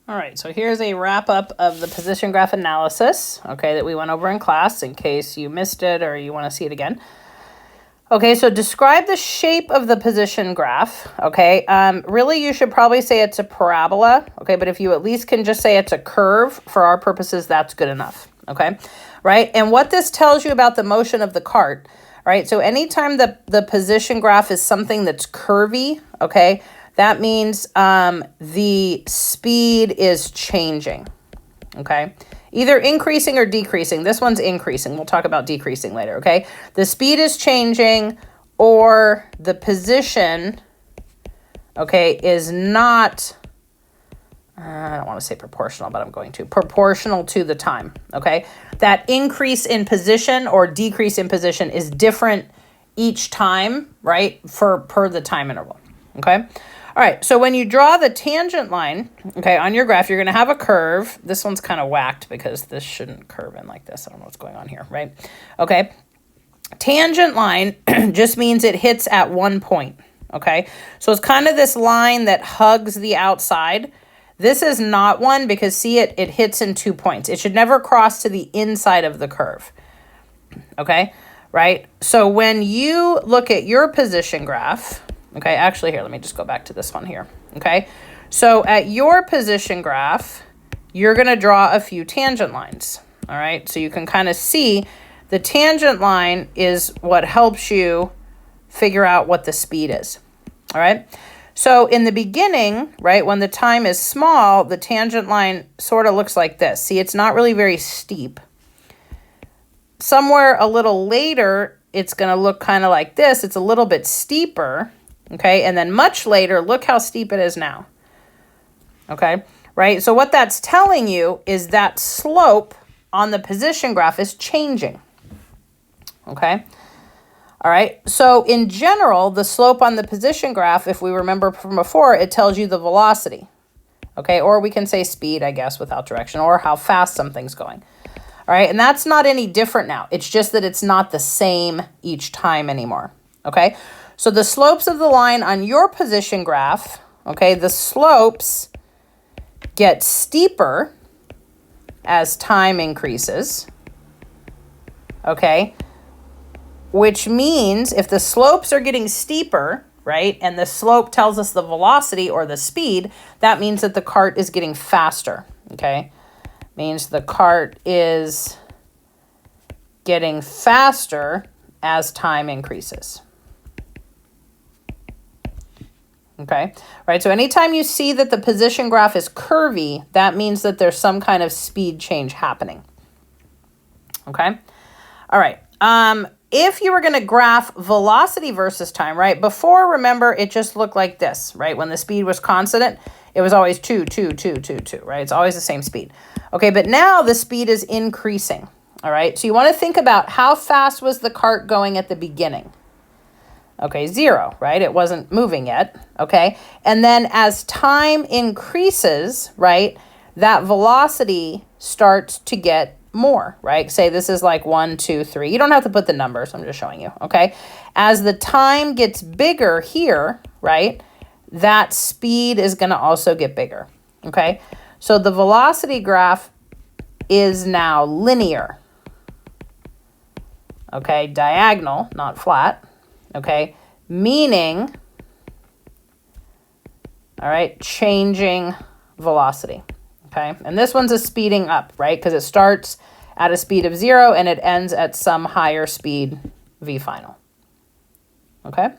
All right, so here's a wrap up of the position graph analysis, okay, that we went over in class in case you missed it or you want to see it again. Okay, so describe the shape of the position graph, okay? Really, you should probably say it's a parabola, okay? But if you at least can just say it's a curve, for our purposes, that's good enough, okay? Right, and what this tells you about the motion of the cart, right? So anytime the position graph is something that's curvy, okay, that means the speed is changing, okay? Either increasing or decreasing. This one's increasing. We'll talk about decreasing later, okay? The speed is changing or the position, okay, is not, I don't want to say proportional, but I'm going to, proportional to the time, okay? That increase in position or decrease in position is different each time, right, per the time interval, okay? All right, so when you draw the tangent line, okay, on your graph, you're going to have a curve. This one's kind of whacked because this shouldn't curve in like this. I don't know what's going on here, right? Okay, tangent line just means it hits at one point, okay? So it's kind of this line that hugs the outside. This is not one because, see, it hits in 2 points. It should never cross to the inside of the curve, okay? Right? So when you look at your position graph, okay, actually here, let me just go back to this one here, okay? So at your position graph, you're going to draw a few tangent lines, all right? So you can kind of see the tangent line is what helps you figure out what the speed is, all right? So in the beginning, right, when the time is small, the tangent line sort of looks like this. See, it's not really very steep. Somewhere a little later, it's going to look kind of like this. It's a little bit steeper. Okay, and then much later, look how steep it is now. Okay, right? So what that's telling you is that slope on the position graph is changing. Okay, all right. So in general, the slope on the position graph, if we remember from before, it tells you the velocity. Okay, or we can say speed, I guess, without direction, or how fast something's going. All right, and that's not any different now. It's just that it's not the same each time anymore. Okay. So the slopes of the line on your position graph, okay, the slopes get steeper as time increases, okay, which means if the slopes are getting steeper, right, and the slope tells us the velocity or the speed, that means that the cart is getting faster, okay? Means the cart is getting faster as time increases. Okay, right, so anytime you see that the position graph is curvy, that means that there's some kind of speed change happening. Okay, all right. If you were going to graph velocity versus time, right, before, remember, it just looked like this, right? When the speed was constant, it was always 2, 2, 2, 2, 2, right? It's always the same speed. Okay, but now the speed is increasing, all right? So you want to think about how fast was the cart going at the beginning? Okay, 0, right? It wasn't moving yet, okay? And then as time increases, right, that velocity starts to get more, right? Say this is like 1, 2, 3. You don't have to put the numbers. I'm just showing you, okay? As the time gets bigger here, right, that speed is going to also get bigger, okay? So the velocity graph is now linear, okay? Diagonal, not flat. Okay, meaning, all right, changing velocity, okay? And this one's a speeding up, right? Because it starts at a speed of 0 and it ends at some higher speed, v final, okay?